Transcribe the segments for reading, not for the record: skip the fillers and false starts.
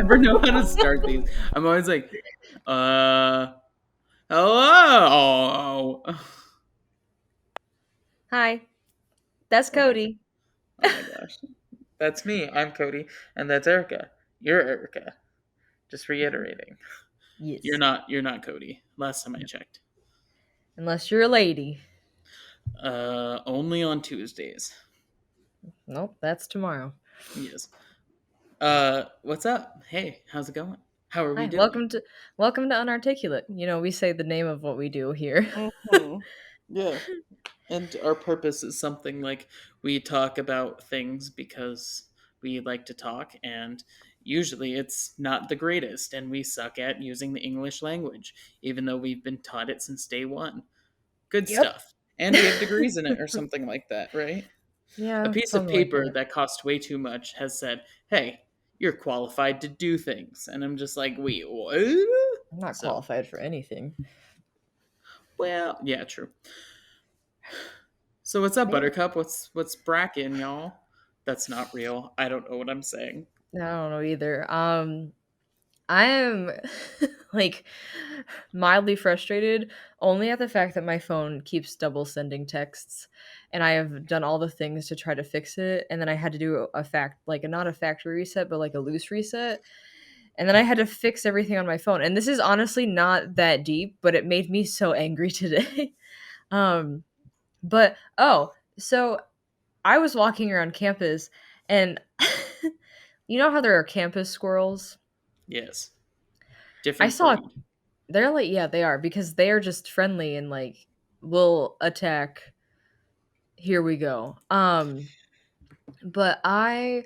never know how to start these. I'm always like, hello. Hi, that's Oh my god. Cody. Oh my gosh. That's me. I'm Cody, and that's Erica. You're Erica. Just reiterating. You're Yes. not you're not Cody. Last time I No. checked. Unless you're a lady. Only on Tuesdays. Nope, that's tomorrow. Yes. What's up? Hey, how's it going? How are we Hi, doing? welcome to Unarticulate. We say the name of what we do here. Hmm. Yeah. And our purpose is something like we talk about things because we like to talk, and usually it's not the greatest, and we suck at using the English language, even though we've been taught it since day one. Good Yep. stuff. And we have degrees in it or something like that, right? A Yeah, piece of something like paper that. that cost way too much has said, hey, you're qualified to do things. And I'm just like, wait, what? I'm not So, qualified for anything. well, yeah, true. So what's up, Yeah. Buttercup? What's brackin', y'all? That's not real. I don't know what I'm saying. I don't know either. I am like mildly frustrated only at the fact that my phone keeps double sending texts, and I have done all the things to try to fix it, and then I had to do not a factory reset but like a loose reset, and then I had to fix everything on my phone. And this is honestly not that deep, but it made me so angry today. um but so I was walking around campus, and you know how there are campus squirrels? Yes. I Different saw breed. They're like, yeah, they are, because they are just friendly and like will attack. Here we go. But I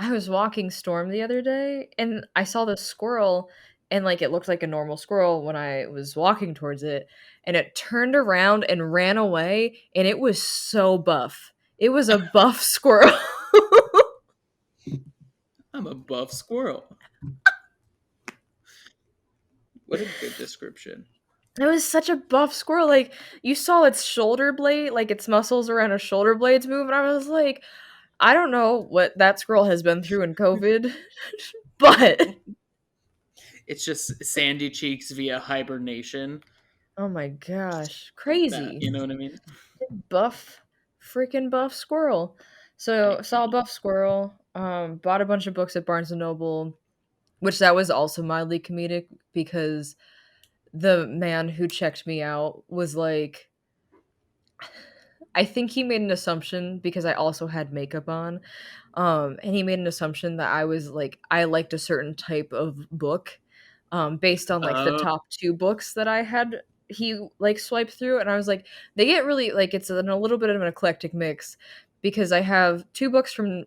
was walking Storm the other day, and I saw this squirrel, and like it looked like a normal squirrel when I was walking towards it, and it turned around and ran away, and it was so buff. It was a buff squirrel. I'm a buff squirrel. What a good description. It was such a buff squirrel. Like, you saw its shoulder blade, like its muscles around its shoulder blades move, and I was like, I don't know what that squirrel has been through in COVID, but It's just sandy cheeks via hibernation. oh my gosh, Like that. crazy. You know what I mean? Buff, freaking buff squirrel. I So, saw a buff squirrel, bought a bunch of books at Barnes and Noble, which that was also mildly comedic because the man who checked me out was like, I think he made an assumption because I also had makeup on. And he made an assumption that I liked a certain type of book, based on like the Oh. top two books that I had he like swiped through, and I was like, they get really like it's a little bit of an eclectic mix because I have two books from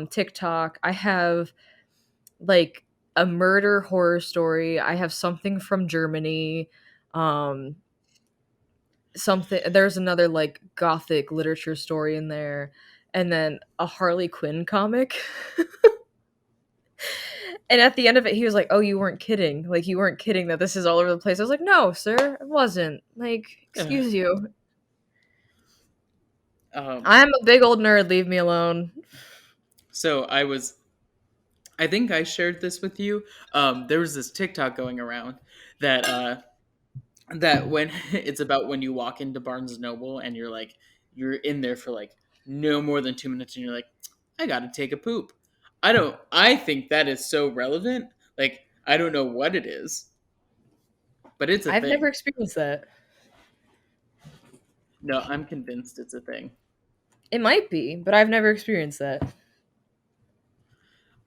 TikTok. I have like a murder horror story. I have something from Germany. Um something There's another like gothic literature story in there, and then a Harley Quinn comic. And at the end of it he was like, oh, you weren't kidding, like you weren't kidding that this is all over the place. I was like, no sir, it wasn't, like, uh, excuse you, um, I'm a big old nerd, leave me alone. so I think I shared this with you. There was this TikTok going around that that when it's about when you walk into Barnes and Noble and you're in there for like no more than 2 minutes and you're like, I gotta take a poop. I think that is so relevant. Like, I don't know what it is, but it's a I've thing. never experienced that. No, I'm convinced it's a thing. It might be, but I've never experienced that.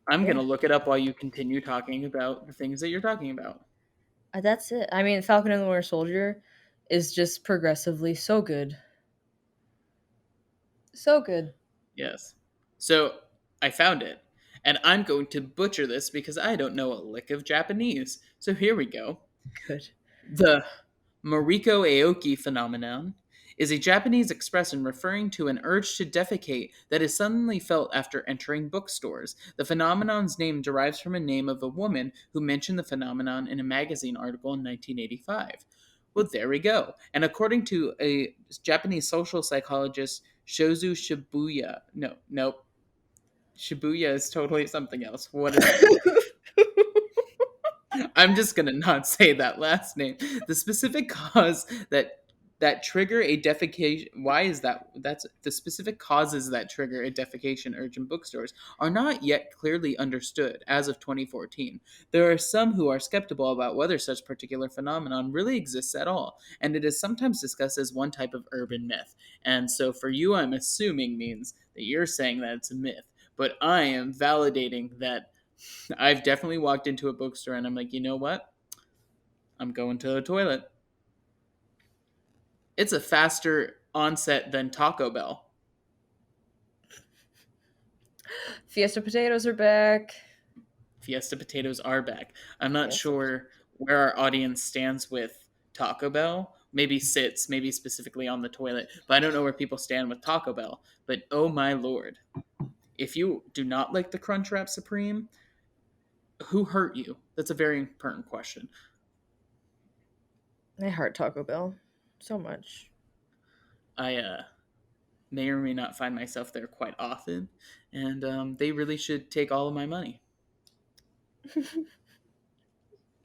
I'm Yeah. gonna look it up while you continue talking about the things that you're talking about. That's it. I mean, Falcon and the Winter Soldier is just progressively so good. So good. Yes. So I found it. And I'm going to butcher this because I don't know a lick of Japanese. So here we go. Good. The Mariko Aoki phenomenon is a Japanese expression referring to an urge to defecate that is suddenly felt after entering bookstores. The phenomenon's name derives from a name of a woman who mentioned the phenomenon in a magazine article in 1985. Well, there we go. And according to a Japanese social psychologist, Shozu Shibuya, no, nope, Shibuya is totally something else. What is it? I'm just gonna not say that last name. The specific cause that trigger a defecation. Why is that? That's the specific causes that trigger a defecation urge in bookstores are not yet clearly understood as of 2014. There are some who are skeptical about whether such particular phenomenon really exists at all, and it is sometimes discussed as one type of urban myth. And so, for you, I'm assuming means that you're saying that it's a myth, but I am validating that I've definitely walked into a bookstore and I'm like, you know what? I'm going to the toilet. It's a faster onset than Taco Bell. Fiesta potatoes are back. Fiesta potatoes are back. I'm not Fiesta. sure where our audience stands with Taco Bell. Maybe sits, maybe specifically on the toilet, but I don't know where people stand with Taco Bell. But oh my lord, if you do not like the Crunchwrap Supreme, who hurt you? That's a very important question. I heart Taco Bell so much. I may or may not find myself there quite often, and they really should take all of my money.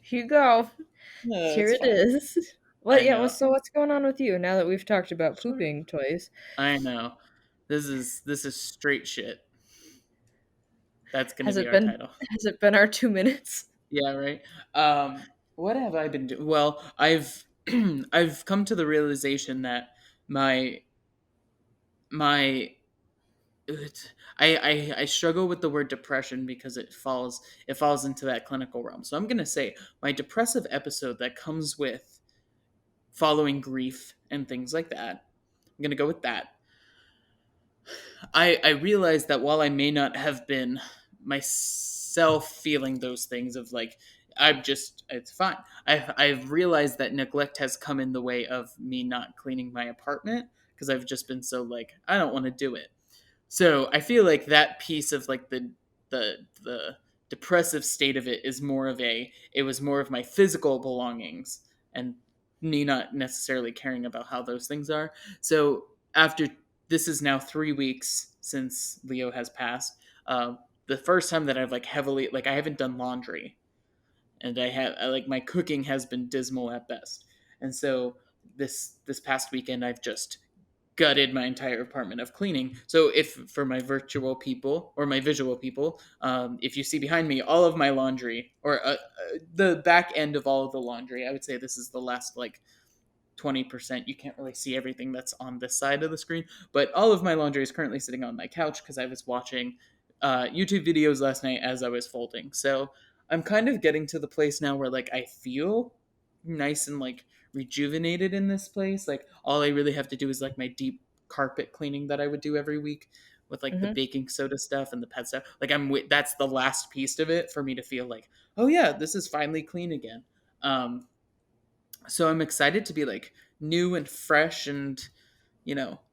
Here you go. No, Here it's it fine. is. What? I Yeah. know. So what's going on with you now that we've talked about Sure. pooping toys? I know. This is straight shit. That's gonna Has be it our been? title. Has it been our 2 minutes? Yeah, right. What have I been doing? Well, I've I've come to the realization that my my I struggle with the word depression because it falls into that clinical realm. So I'm gonna say my depressive episode that comes with following grief and things like that. I'm gonna go with that. I realized that while I may not have been myself feeling those things of like I'm just it's fine. I've realized that neglect has come in the way of me not cleaning my apartment because I've just been so like I don't want to do it. So I feel like that piece of like the depressive state of it is more of a it was more of my physical belongings and me not necessarily caring about how those things are. So after this is now 3 weeks since Leo has passed. The first time that I've like heavily like I haven't done laundry and like my cooking has been dismal at best. And so this past weekend I've just gutted my entire apartment of cleaning. So if for my virtual people or my visual people, if you see behind me all of my laundry or the back end of all of the laundry, I would say this is the last like 20%. You can't really see everything that's on this side of the screen, but all of my laundry is currently sitting on my couch because I was watching YouTube videos last night as I was folding. So I'm kind of getting to the place now where like I feel nice and like rejuvenated in this place. Like all I really have to do is like my deep carpet cleaning that I would do every week with like the Mm-hmm. baking soda stuff and the pet stuff. Like that's the last piece of it for me to feel like, oh yeah, this is finally clean again. So I'm excited to be like new and fresh and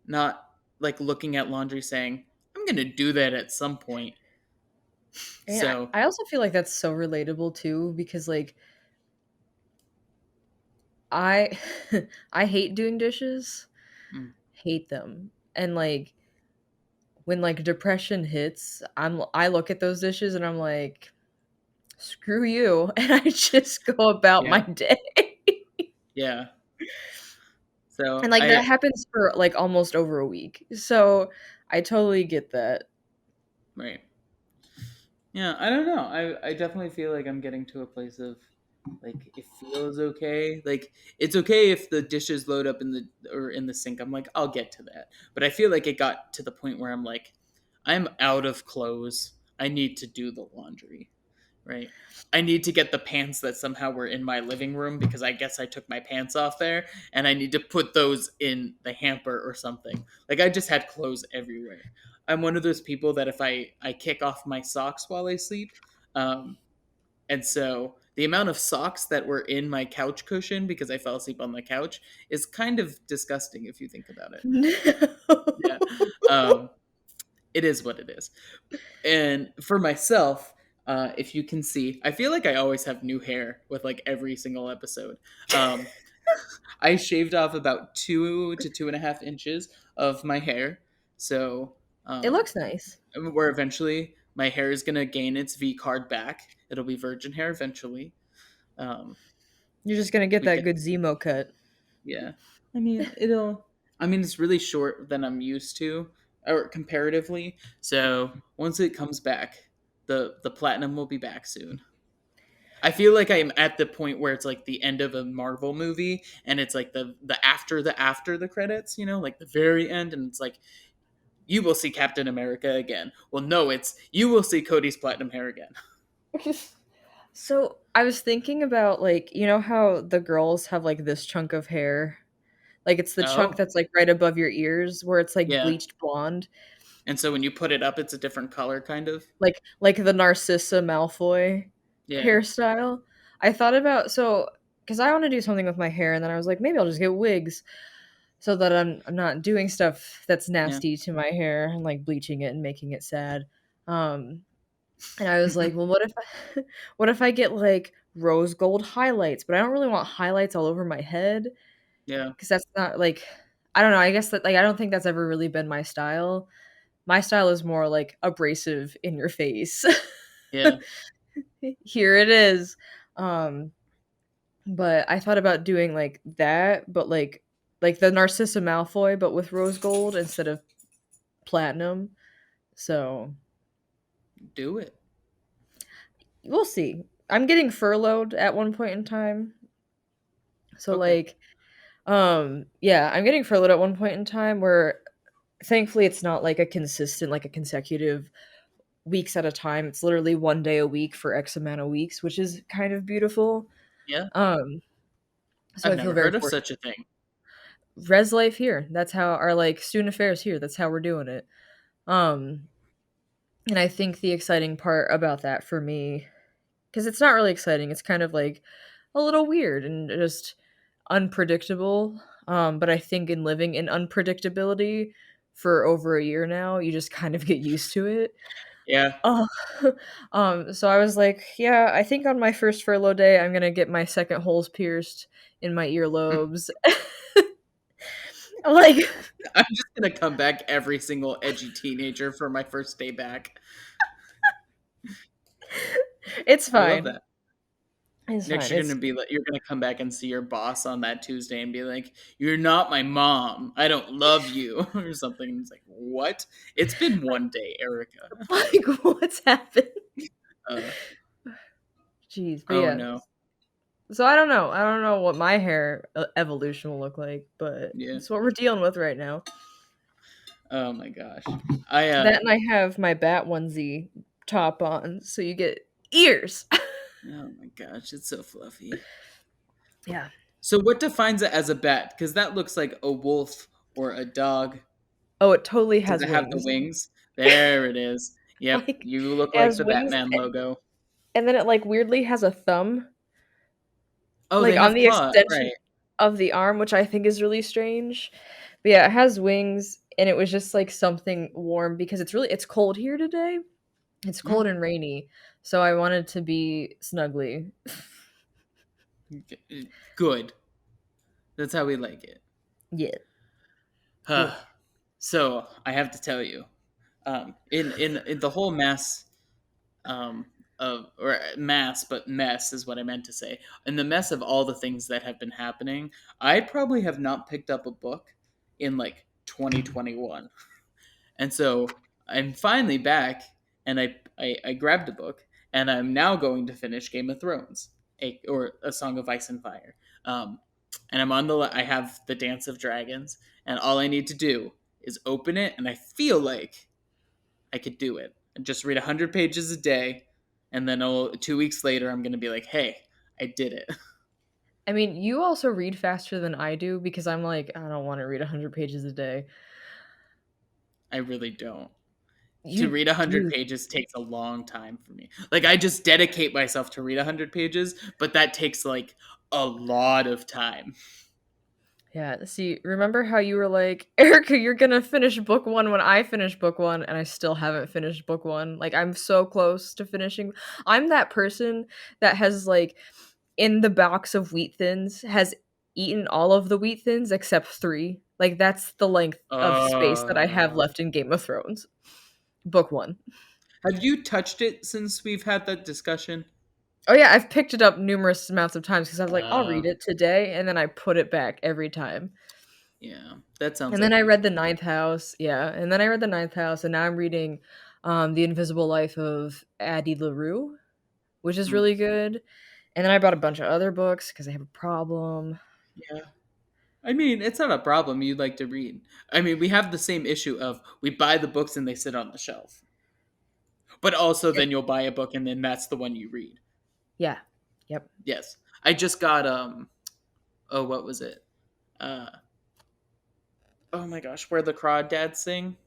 not like looking at laundry saying I'm gonna do that at some point. And So I also feel like that's so relatable too because like I I hate doing dishes. mm, Hate them. And like when like depression hits, I look at those dishes and I'm like, screw you, and I just go about my yeah, day. yeah. So And like that I happens for like almost over a week. So I totally get that. right. Yeah, I don't know. I definitely feel like I'm getting to a place of like it feels okay. Like it's okay if the dishes load up in the sink. I'm like I'll get to that. But I feel like it got to the point where I'm like I'm out of clothes. I need to do the laundry, right? I need to get the pants that somehow were in my living room because I guess I took my pants off there and I need to put those in the hamper or something. Like I just had clothes everywhere. I'm one of those people that if I kick off my socks while I sleep, um, and so the amount of socks that were in my couch cushion because I fell asleep on the couch is kind of disgusting if you think about it. No. Yeah. Um, it is what it is. And for myself, if you can see, I feel like I always have new hair with like every single episode. Um, I shaved off about 2 to 2.5 inches of my hair. So It um, looks nice. where eventually my hair is gonna gain its V card back. It'll be virgin hair eventually. Um, You're just gonna get we that get good Zemo cut. yeah. I mean, it'll. I mean, it's really short than I'm used to, or comparatively. So once it comes back, the platinum will be back soon. I feel like I'm at the point where it's like the end of a Marvel movie, and it's like the after the credits, like the very end, and it's like you will see Captain America again. Well, no, it's you will see Cody's platinum hair again. So I was thinking about like how the girls have like this chunk of hair, like it's the chunk Oh, that's like right above your ears where it's like yeah. bleached blonde, And so when you put it up, it's a different color, kind of. like the Narcissa Malfoy Yeah, hairstyle. I thought about so because I want to do something with my hair, and then I was like maybe I'll just get wigs so that I'm not doing stuff that's yeah, nasty to my hair and like bleaching it and making it sad. Um, And I was like, well, what if what if I get like rose gold highlights, but I don't really want highlights all over my head yeah, because that's not like I don't know, I guess that like I don't think that's ever really been my style. My style is more like abrasive in your face. yeah. Here it is. Um but I thought about doing like that, but like the Narcissa Malfoy but with rose gold instead of platinum. So, Do it. we'll see. I'm getting furloughed at one point in time. So Okay. like yeah, I'm getting furloughed at one point in time where thankfully it's not like a consistent, like a consecutive weeks at a time. It's literally one day a week for X amount of weeks, which is kind of beautiful. Yeah, Um, so I've I feel never very heard of fortunate. such a thing. Res life here. That's how our like student affairs here. That's how we're doing it. Um, and I think the exciting part about that for me, because it's not really exciting, it's kind of like a little weird and just unpredictable. But I think in living in unpredictability for over a year now, you just kind of get used to it. Yeah. Oh, so I was like, yeah, I think on my first furlough day, I'm gonna get my second holes pierced in my earlobes. Like, I'm just gonna come back every single edgy teenager for my first day back. it's I love fine. that. It's Next, fine. you're It's gonna be like, you're gonna come back and see your boss on that Tuesday and be like, "You're not my mom. I don't love you," or something. And it's like, what? It's been like, one day, Erica. like what's happened? Uh, Jeez, but oh yeah. no. So I don't know. I don't know what my hair evolution will look like, but Yeah. it's what we're dealing with right now. Oh my gosh. I That and I have my bat onesie top on, so you get ears. Oh my gosh, it's so fluffy. Yeah. So what defines it as a bat? Because that looks like a wolf or a dog. Oh, it totally Does has it have the wings. wings? There it is. Yep, Like you look it like has the wings, Batman logo. and then it like weirdly has a thumb, Oh, they like on have the claw. extension Right. of the arm, which I think is really strange. But yeah, it has wings, and it was just like something warm because it's cold here today. It's Mm, cold and rainy, so I wanted to be snuggly. good. That's how we like it. Yeah. Huh. Ugh. So I have to tell you, in the whole mess um, of or mass, but mess is what I meant to say. In the mess of all the things that have been happening, I probably have not picked up a book in like 2021. And so I'm finally back, and I grabbed a book, and I'm now going to finish Game of Thrones, or A Song of Ice and Fire. Um, and I have the Dance of Dragons, and all I need to do is open it, and I feel like I could do it. And just read 100 pages a day, and then 2 weeks later, I'm going to be like, hey, I did it. I mean, you also read faster than I do because I'm like, I don't want to read 100 pages a day. I really don't. To You read 100 do. pages takes a long time for me. Like, I just dedicate myself to read 100 pages, but that takes like a lot of time. Yeah, see, remember how you were like, Erica, you're gonna finish book one when I finish book one, and I still haven't finished book one. Like, I'm so close to finishing. I'm that person that has, like, in the box of wheat thins, has eaten all of the wheat thins except three. Like, that's the length of space that I have uh left in Game of Thrones. Book one. have you touched it since we've had that discussion? Oh yeah, I've picked it up numerous amounts of times because I was like, I'll Uh, read it today, and then I put it back every time. yeah, that sounds And then like I you. read The Ninth House, yeah, and then I read The Ninth House, and now I'm reading The Invisible Life of Addie LaRue, which is Hmm. really good. And then I bought a bunch of other books because I have a problem. Yeah. I mean, it's not a problem you'd like to read. I mean, we have the same issue of we buy the books and they sit on the shelf. But also Yep. then you'll buy a book and then that's the one you read. Yeah. Yep. Yes. I just got oh what was it? Uh oh my gosh, Where the Crawdads Sing.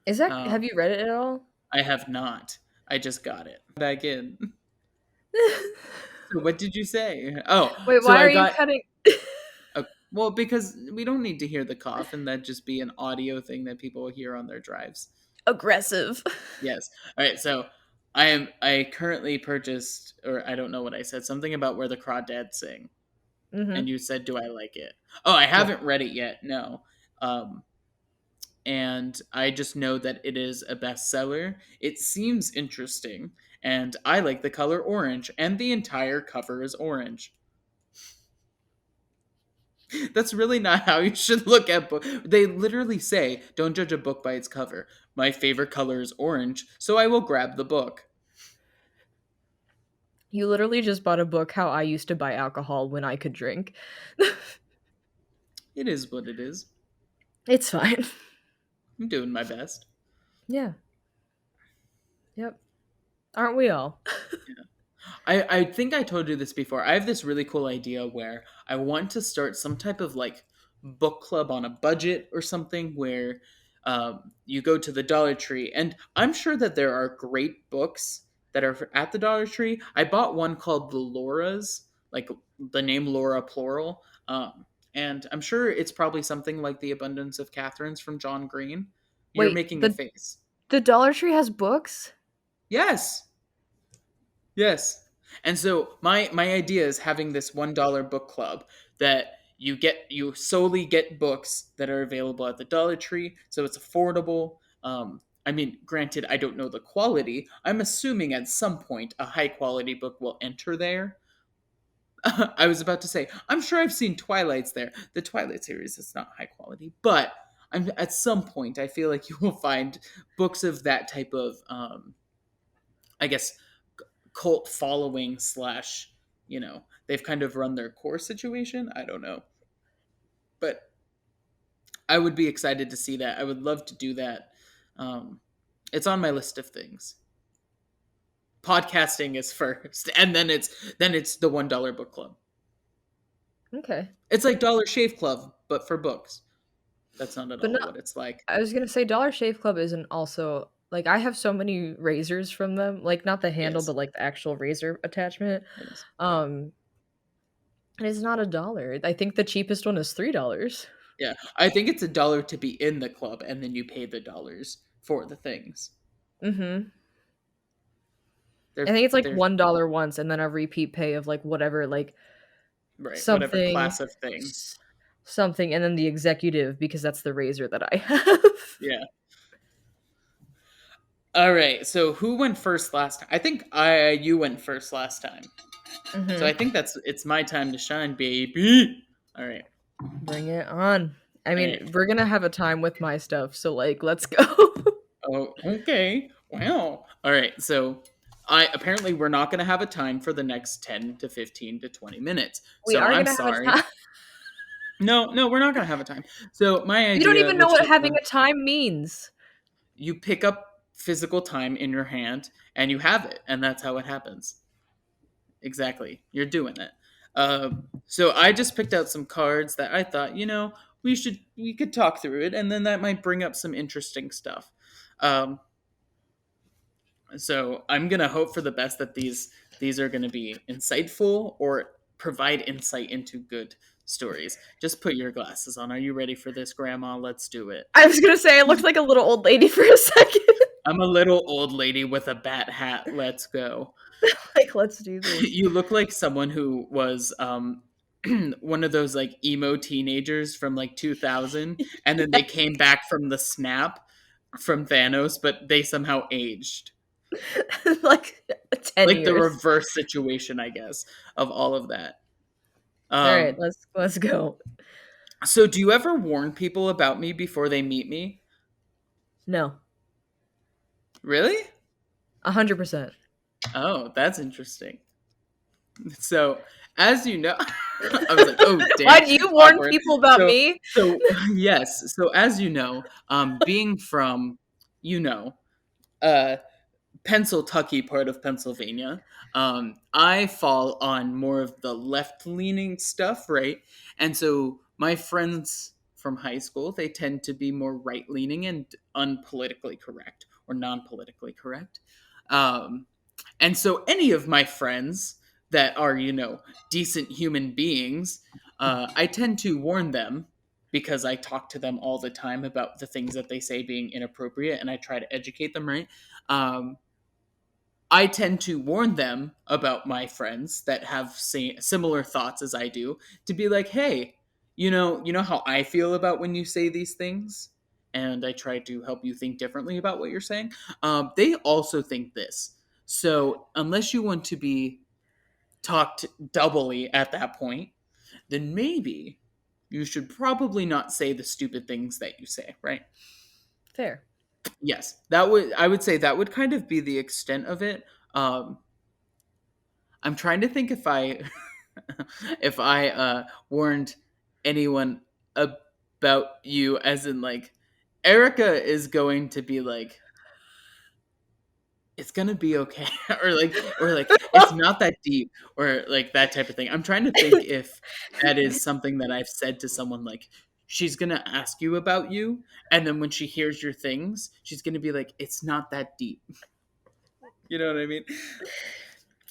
Is that have Um you read it at all? I have not. I just got it. Back in. So what did you say? Oh, Wait, so why I are you got cutting well because we don't need to hear the cough and that just be an audio thing that people will hear on their drives. aggressive? Yes. All right. So I currently purchased, or I don't know what I said, something about Where the Crawdads Sing, and Mhm. you said, "Do I like it?" Oh, I Yeah. haven't read it yet. No. Um, and I just know that it is a bestseller. It seems interesting, and I like the color orange, and the entire cover is orange. That's really not how you should look at book. They literally say, "Don't judge a book by its cover." My favorite color is orange, so I will grab the book. You literally just bought a book how I used to buy alcohol when I could drink. It is what it is. It's fine. I'm doing my best. Yeah. Yep. Aren't we all? I think I told you this before. I have this really cool idea where I want to start some type of like book club on a budget or something where you go to the Dollar Tree. And I'm sure that there are great books that are at the Dollar Tree. I bought one called The Lauras, like the name Laura plural. And I'm sure it's probably something like The Abundance of Catherines from John Green. You're Wait, making a face. the Dollar Tree has books? Yes. Yes. And so my idea is having this $1 book club that you solely get books that are available at the Dollar Tree, so it's affordable. I mean, granted, I don't know the quality. I'm assuming at some point a high quality book will enter there. I was about to say, I'm sure I've seen Twilights there. The Twilight series is not high quality, but at some point I feel like you will find books of that type of I guess cult following slash they've kind of run their course situation. I don't know, but I would be excited to see that. I would love to do that. um, it's on my list of things. Podcasting is first, and then it's the $1 book club. Okay. It's like Dollar Shave Club but for books. That's not at But no, all what it's like. I was gonna say Dollar Shave Club isn't also like I have so many razors from them, like not the handle, Yes, but like the actual razor attachment. yes. Um, and it's not $1. I think the cheapest one is $3. Yeah, I think it's $1 to be in the club and then you pay the dollars for the things. Mm-hmm. I they're think it's like they're $1 once, and then a repeat pay of like whatever, like right, whatever something, class of thing. s- something, and then the executive because that's the razor that I have. Yeah. All right. So who went first last time? I think I you went first last time. So I Mm-hmm. think it's my time to shine, baby. All right. Bring it on. I All right. mean, we're gonna have a time with my stuff, so like, let's go. Oh, okay. Wow. All right. So I apparently we're not going to have a time for the next 10 to 15 to 20 minutes. We So are I'm gonna have a sorry. time. No, no, we're not going to have a time. So my You don't idea, even know which what having a time means. you pick up physical time in your hand and you have it, and that's how it happens. Exactly. You're doing it. So I just picked out some cards that I thought, we could talk through it, and then that might bring up some interesting stuff. Um, so I'm gonna hope for the best that these are gonna be insightful or provide insight into good stories. Just put your glasses on. Are you ready for this, Grandma? Let's do it. I was gonna say I looked like a little old lady for a second. I'm a little old lady with a bat hat. Let's go. Like, let's do this. You look like someone who was one of those like emo teenagers from like 2000, and then they came back from the snap from Thanos, but they somehow aged. Like 10 Like the years. reverse situation, I guess, of all of that. All right, Um, let's go. so do you ever warn people about me before they meet me? No, Really? 100%. Oh, that's interesting. So, as you know, I was like, "Oh, Why damn, do you warn awkward." people about me? Yes. So, as you know, being from, you know, uh, Pennsylvania part of Pennsylvania, I fall on more of the left-leaning stuff, right? And so, my friends from high school, they tend to be more right-leaning and unpolitically correct or non-politically correct. Um, and so any of my friends that are, decent human beings, I tend to warn them because I talk to them all the time about the things that they say being inappropriate and I try to educate them, right? Um, I tend to warn them about my friends that have similar thoughts as I do to be like, hey, you know how I feel about when you say these things? And I try to help you think differently about what you're saying. They also think this. So unless you want to be talked doubly at that point, then maybe you should probably not say the stupid things that you say, right? Fair. Yes, I would say that would kind of be the extent of it. Um, I'm trying to think if I if I warned anyone about you as in like Erica is going to be like it's gonna be okay or like it's not that deep or like that type of thing. I'm trying to think if that is something that I've said to someone like she's gonna ask you about you and then when she hears your things she's gonna be like it's not that deep. You know what I mean?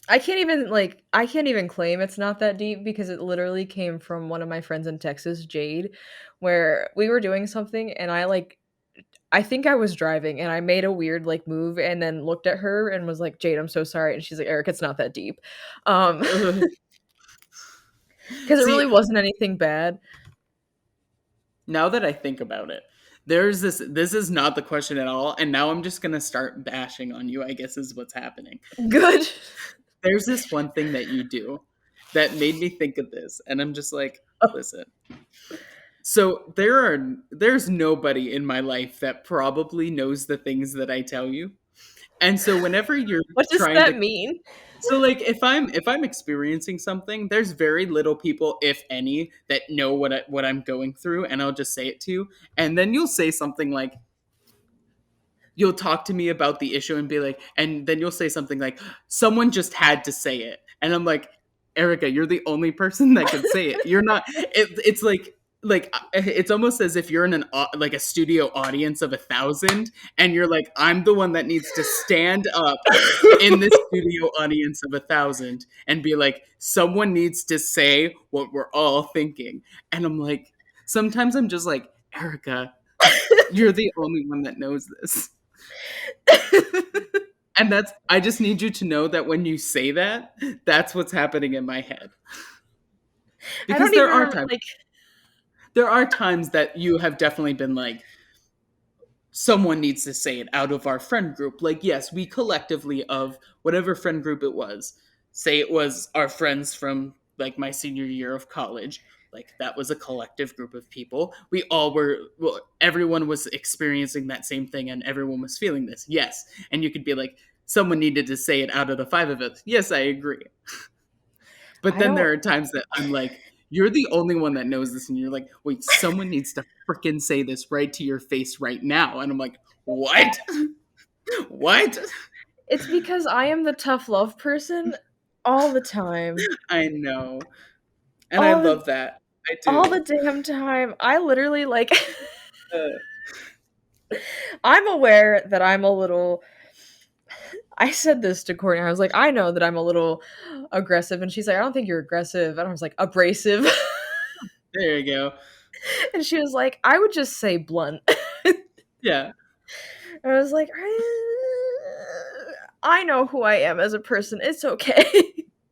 I can't even claim it's not that deep because it literally came from one of my friends in Texas, Jade, where we were doing something and I think I was driving and I made a weird like move and then looked at her and was like, "Jade, I'm so sorry." And she's like, "Eric, it's not that deep." Um Because it See, really wasn't anything bad. now that I think about it, there's this is not the question at all, and now I'm just gonna start bashing on you, I guess is what's happening. Good. There's this one thing that you do that made me think of this, and I'm just like, Oh, listen. So there's nobody in my life that probably knows the things that I tell you. And so whenever you're what does trying to that mean? so like if I'm experiencing something, there's very little people, if any, that know what I'm going through, and I'll just say it to you, and then you'll say something like, you'll talk to me about the issue and be like, and then you'll say something like, someone just had to say it, and I'm like, Erica, you're the only person that could say it. You're not. It's like it's almost as if you're in like a studio audience of 1,000, and you're like, I'm the one that needs to stand up in this studio audience of 1,000 and be like, someone needs to say what we're all thinking, and I'm like, sometimes I'm just like, Erica, you're the only one that knows this. And I just need you to know that when you say that, that's what's happening in my head. I Because don't even remember like there are times that you have definitely been like, someone needs to say it out of our friend group. Like, yes, we collectively of whatever friend group it was, say it was our friends from like my senior year of college. Like that was a collective group of people. We all were, well, everyone was experiencing that same thing and everyone was feeling this. Yes. And you could be like, someone needed to say it out of the five of us. Yes, I agree. But I then don't there are times that I'm like, you're the only one that knows this, and you're like, wait, someone needs to freaking say this right to your face right now. And I'm like, what? What? it's because I am the tough love person all the time. I know. And I All the love that. I all the do. damn time. I literally like Uh, I'm aware that I'm a little I said this to Courtney. I was like, I know that I'm a little aggressive. And she's like, I don't think you're aggressive. And I was like, abrasive. there you go. And she was like, I would just say blunt. Yeah. And I was like, I know who I am as a person. It's okay.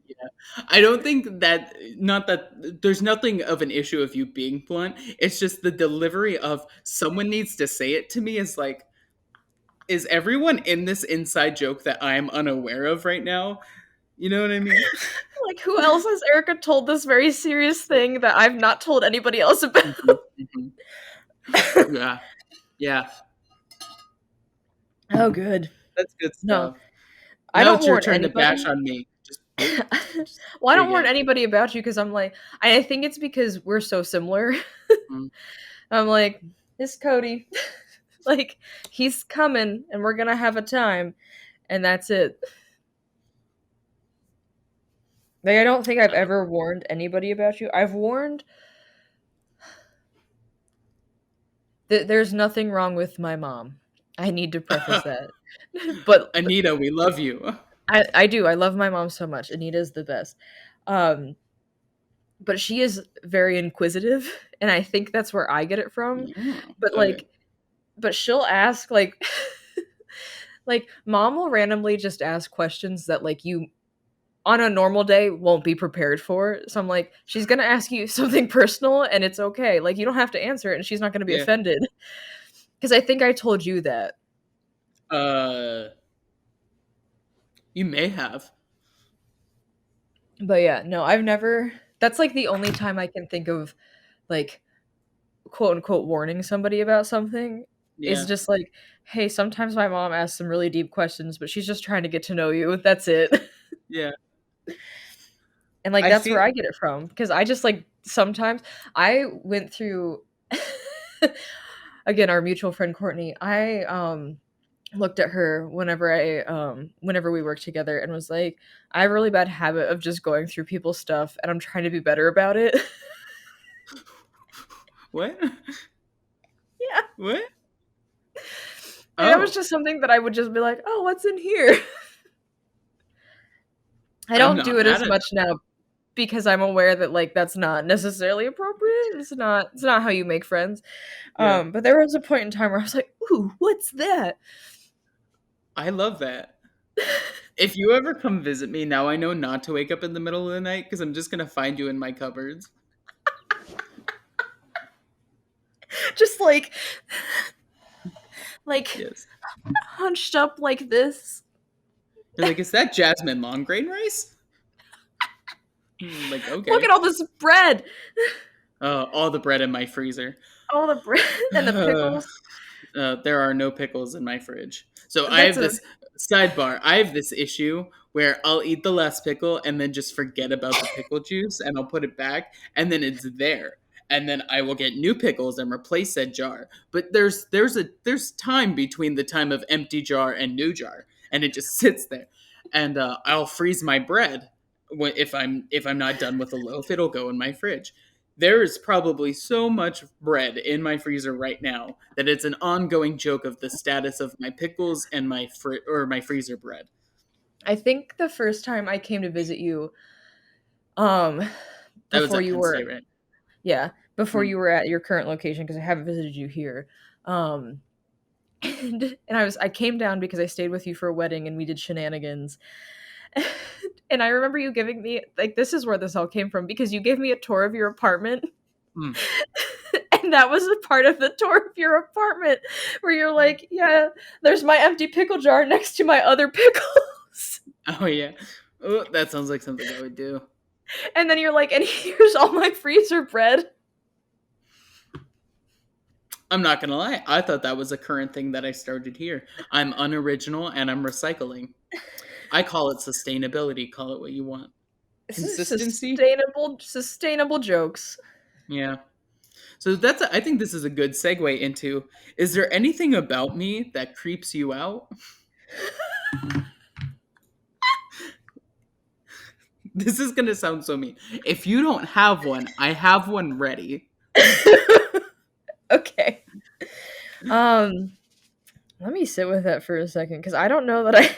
Yeah. I don't think that, not that there's nothing of an issue of you being blunt. It's just the delivery of someone needs to say it to me is like, is everyone in this inside joke that I'm unaware of right now? You know what I mean? Like, who else has Erica told this very serious thing that I've not told anybody else about? Mhm, mhm. Yeah, yeah, Oh, good. that's good No, stuff. I Now don't it's your warn turn to bash anybody. on me. Just Well, I don't dig warn in. anybody about you because I'm like, I think it's because we're so similar. Mm. I'm like, this Cody, like, he's coming and we're gonna have a time, and that's it. Like, I don't think I've I love ever warned anybody about you. I've warned that there's nothing wrong with my mom. I need to preface that. that. But Anita, we love you. I do. I love my mom so much. Anita's the best. Um, but she is very inquisitive, and I think that's where I get it from. Mm, But okay. like, but she'll ask like, like mom will randomly just ask questions that like you on a normal day won't be prepared for. So I'm like, she's gonna ask you something personal, and it's okay. Like you don't have to answer it, and she's not gonna be Yeah. offended. Because I think I told you that. Uh, you may have. But yeah, no, I've never. That's like the only time I can think of like quote unquote warning somebody about something is Yeah. just like, hey, sometimes my mom asks some really deep questions, but she's just trying to get to know you. That's it. Yeah. And like I that's where feel. I get it from because I just like sometimes I went through again our mutual friend Courtney. I looked at her whenever we worked together and was like, I have a really bad habit of just going through people's stuff and I'm trying to be better about it. What? Yeah. What? Like, that was Oh, just something that I would just be like, oh, what's in here? I I'm don't do not it mad as at much now because I'm aware that like that's not necessarily appropriate. It's not how you make friends. it. Yeah. But there was a point in time where I was like, ooh, what's that? I love that. If you ever come visit me, now I know not to wake up in the middle of the night because I'm just gonna find you in my cupboards. Just like Yes. hunched up like this. You're like, is that jasmine long grain rice? Like, Look okay. at all this bread. All the bread in my freezer. All the bread and the pickles. There are no pickles in my fridge. So I That's have a this sidebar. I have this issue where I'll eat the last pickle and then just forget about the pickle juice and I'll put it back and then it's there. And then I will get new pickles and replace said jar. But there's time between the time of empty jar and new jar, and it just sits there. And I'll freeze my bread if I'm not done with a loaf. It'll go in my fridge. There is probably so much bread in my freezer right now that it's an ongoing joke of the status of my pickles and my freezer bread. I think the first time I came to visit you, um, That was before at you Penn were State, right? yeah, before Mm. you were at your current location because I haven't visited you here. Um, and I came down because I stayed with you for a wedding and we did shenanigans. And I remember you giving me like this is where this all came from because you gave me a tour of your apartment. Mm. And that was a part of the tour of your apartment where you're like, yeah, there's my empty pickle jar next to my other pickles. Oh yeah. Oh, that sounds like something I would do. And then you're like, and here's all my freezer bread. I'm not gonna lie. I thought that was a current thing that I started here. I'm unoriginal and I'm recycling. I call it sustainability. Call it what you want. This is Consistency. sustainable jokes. Yeah. So I think this is a good segue into, is there anything about me that creeps you out? This is going to sound so mean. If you don't have one, I have one ready. Okay. Um, let me sit with that for a second because I don't know that I.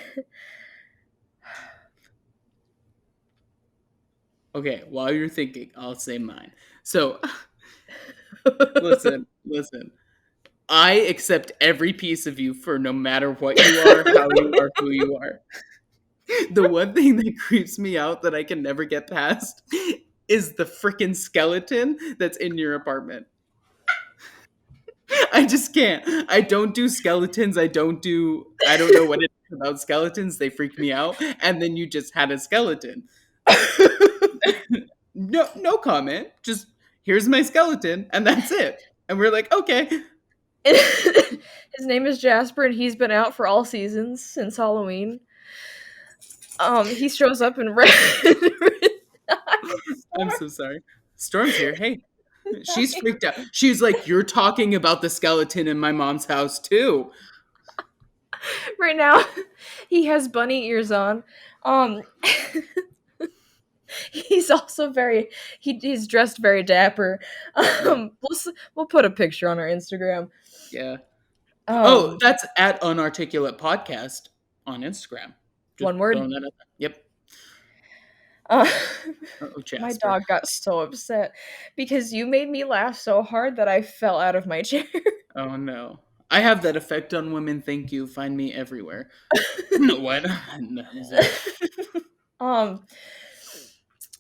Okay, while you're thinking, I'll say mine. So, listen. I accept every piece of you for no matter what you are, how you are, who you are. The one thing that creeps me out that I can never get past is the freaking skeleton that's in your apartment. I just can't. I don't do skeletons. I don't know what it is about skeletons. They freak me out. And then you just had a skeleton. No comment. Just here's my skeleton and that's it. And we're like, okay. His name is Jasper, and he's been out for all seasons since Halloween. He shows up in red. I'm so sorry. Storm's here. Hey. She's freaked out. She's like, you're talking about the skeleton in my mom's house too. Right now, he has bunny ears on. Um, he's also he's dressed very dapper. Yeah. We'll put a picture on our Instagram. Yeah. Oh, Um, that's at Unarticulate Podcast on Instagram. Just one word. throwing that out there. Yep. Uh, Oh, my Jasper. dog got so upset because you made me laugh so hard that I fell out of my chair. Oh no. I have that effect on women. Thank you. Find me everywhere. What? No, zero. um.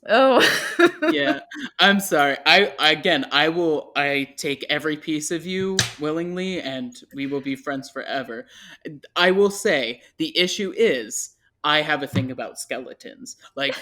Oh. Yeah. I'm sorry. I again I take every piece of you willingly and we will be friends forever. I will say the issue is I have a thing about skeletons. Like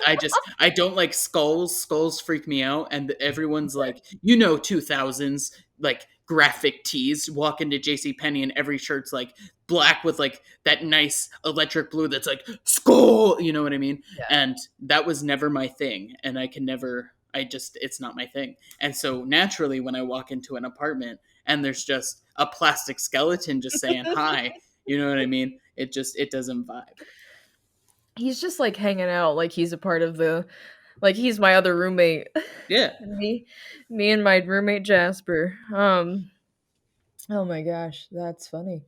I don't like skulls. Skulls freak me out, and everyone's like, 2000s like graphic tees. Walk into J.C. Penney, and every shirt's like black with like that nice electric blue that's like skull. You know what I mean? Yeah. And that was never my thing, and I can never. It's not my thing. And so naturally, when I walk into an apartment and there's just a plastic skeleton just saying hi, you know what I mean? It doesn't vibe. He's just like hanging out, like he's a part of the, like he's my other roommate. Yeah. Me and my roommate Jasper. Oh my gosh, that's funny.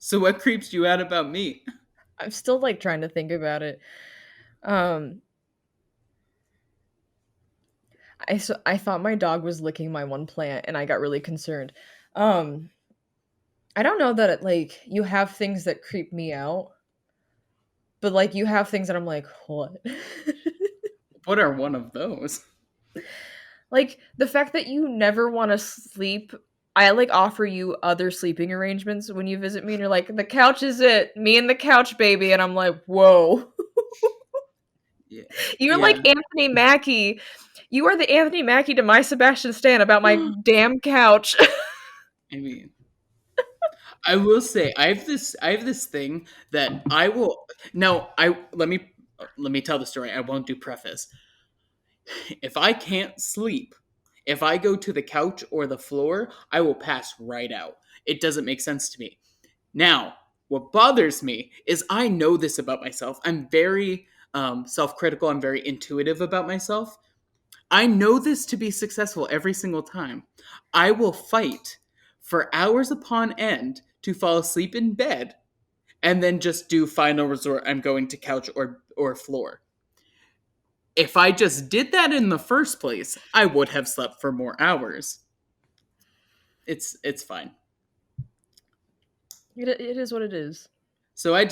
So what creeps you out about me? I'm still like trying to think about it. Um, I thought my dog was licking my one plant, and I got really concerned. Um, I don't know that like you have things that creep me out, but like you have things that I'm like, what? What are one of those? Like the fact that you never want to sleep. I like offer you other sleeping arrangements when you visit me, and you're like, the couch is it, me and the couch, baby, and I'm like, whoa. Yeah. You're Yeah. like Anthony Mackie. You are the Anthony Mackie to my Sebastian Stan about my damn couch. I mean, I will say I have this thing that I will now I let me tell the story. I won't do preface. If I can't sleep, if I go to the couch or the floor, I will pass right out. It doesn't make sense to me. Now, what bothers me is I know this about myself. I'm very self-critical. I'm very intuitive about myself. I know this to be successful every single time. I will fight for hours upon end to fall asleep in bed and then just do final resort. I'm going to couch or floor. If I just did that in the first place, I would have slept for more hours. It's fine. It is what it is. So I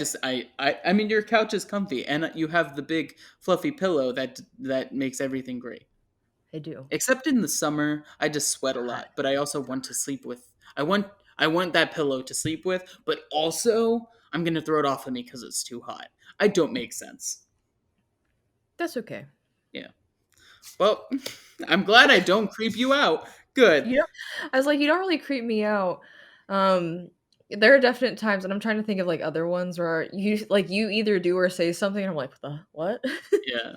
mean your couch is comfy and you have the big fluffy pillow that makes everything great. I do. Except in the summer, I just sweat a lot, but I also want to sleep with I want that pillow to sleep with, but also I'm going to throw it off of me cuz it's too hot. I don't make sense. That's okay. Yeah. Well, I'm glad I don't creep you out. Good. You know, I was like, you don't really creep me out. There are definite times, and I'm trying to think of like other ones where you either do or say something, and I'm like, what? Yeah.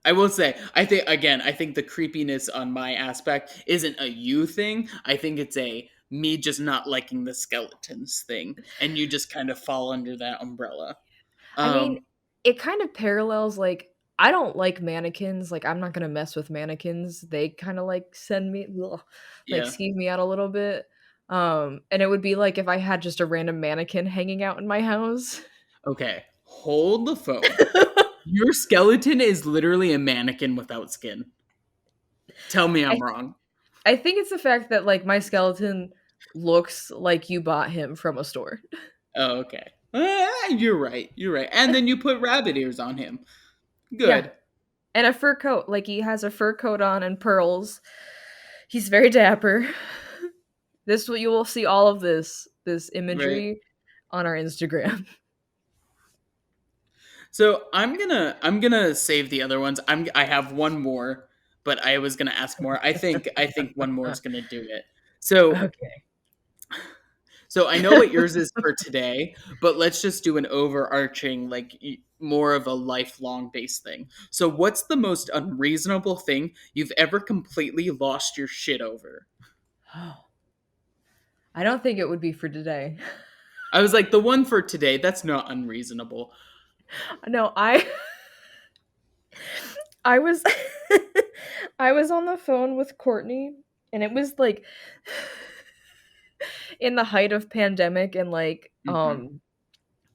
I will say, I think the creepiness on my aspect isn't a you thing. I think it's a me just not liking the skeletons thing, and you just kind of fall under that umbrella. I mean, Um, it kind of parallels like I don't like mannequins. Like I'm not gonna mess with mannequins. They kind of like send me like yeah. skeeve me out a little bit. And it would be like if I had just a random mannequin hanging out in my house. Okay. Hold the phone. Your skeleton is literally a mannequin without skin. Tell me I I'm wrong. I think it's the fact that like my skeleton looks like you bought him from a store. Oh, okay. You're right. You're right. And then you put rabbit ears on him. Yeah, Good. and a fur coat. Like he has a fur coat on and pearls. He's very dapper. This you will see all of this Right. imagery on our Instagram. So I'm gonna save the other ones. I have one more, but I was gonna ask more. I think one more is gonna do it. So Okay. so I know what yours is for today, but let's just do an overarching, like more of a lifelong based thing. So what's the most unreasonable thing you've ever completely lost your shit over? Oh, I don't think it would be for today. I was like, the one for today, that's not unreasonable. No, I was I was on the phone with Courtney, and it was like in the height of pandemic and like Hmm.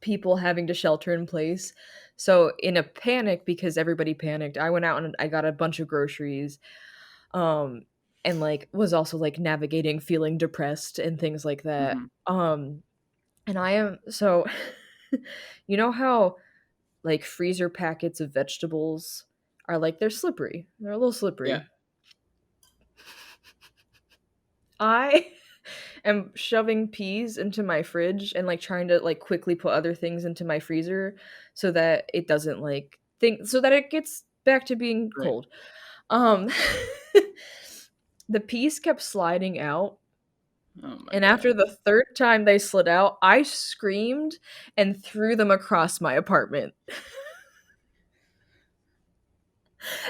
people having to shelter in place. So in a panic, because everybody panicked, I went out and I got a bunch of groceries. Um and like was also like navigating feeling depressed and things like that. Hmm. And I am so you know how like freezer packets of vegetables are like they're slippery. They're a little Yeah. slippery. I am shoving peas into my fridge and like trying to like quickly put other things into my freezer so that it doesn't like think so that it gets back to being Right. cold. Um the peas kept sliding out, Oh my and after god. the third time they slid out, I screamed and threw them across my apartment.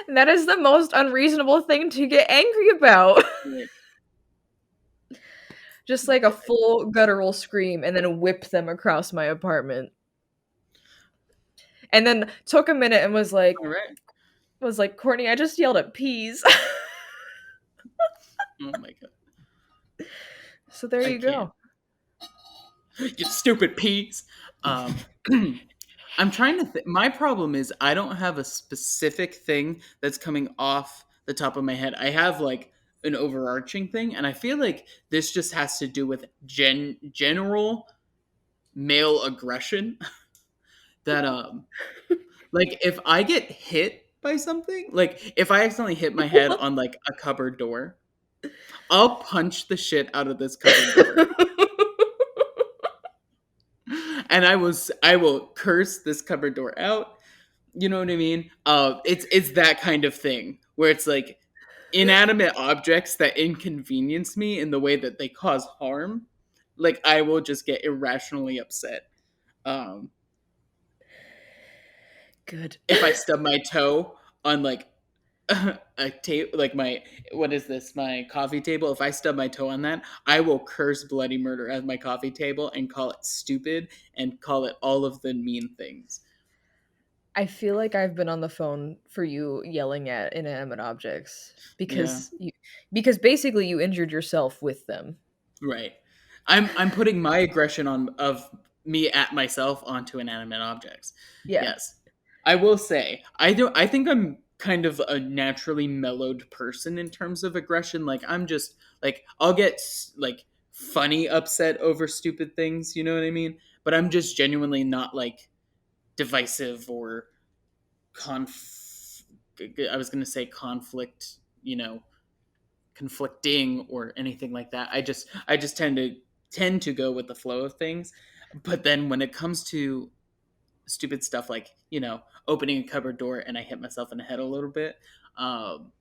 And that is the most unreasonable thing to get angry about. Right. Just like a full guttural scream and then whip them across my apartment. And then took a minute and All right. was like, Courtney, I just yelled at peas. Oh my god. So there I you can't. go. You stupid peas. Um, I'm trying to. My problem is I don't have a specific thing that's coming off the top of my head. I have like an overarching thing, and I feel like this just has to do with general male aggression. That like if I get hit by something, like if I accidentally hit my head on like a cupboard door, I'll punch the shit out of this cupboard door. And I will curse this cupboard door out. You know what I mean? It's that kind of thing where it's like inanimate objects that inconvenience me in the way that they cause harm. Like I will just get irrationally upset. Um, Good. if I stub my toe on like a tape, like my what is this? My coffee table. If I stub my toe on that, I will curse bloody murder at my coffee table and call it stupid and call it all of the mean things. I feel like I've been on the phone for you yelling at inanimate objects Yeah. because basically you injured yourself with them. Right. I'm putting my aggression on of me at myself onto inanimate objects. Yeah. Yes. I will say, I think I'm kind of a naturally mellowed person in terms of aggression. Like I'm just like I'll get like funny upset over stupid things, you know what I mean? But I'm just genuinely not like divisive or conf I was going to say conflict, conflicting or anything like that. I just tend to go with the flow of things. But then when it comes to stupid stuff like opening a cupboard door and I hit myself in the head a little bit, um,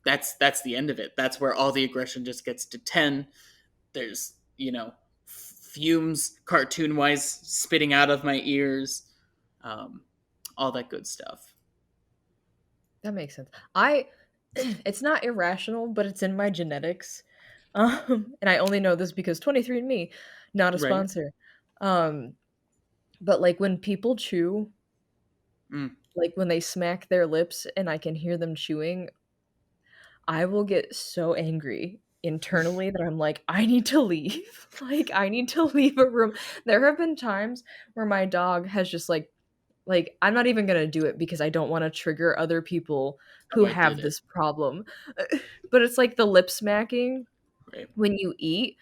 that's the end of it. That's where all the aggression just gets to 10. There's fumes cartoon wise spitting out of my ears, um, all that good stuff. That makes sense. I it's not irrational, but it's in my genetics. And I only know this because 23andMe, not a Right. sponsor. Um, but like when people chew, Mm. like when they smack their lips and I can hear them chewing, I will get so angry internally that I'm like, I need to leave. Like I need to leave a room. There have been times where my dog has just like I'm not even going to do it because I don't want to trigger other people Oh, who I did have it. this problem. But it's like the lip smacking Right. when you eat.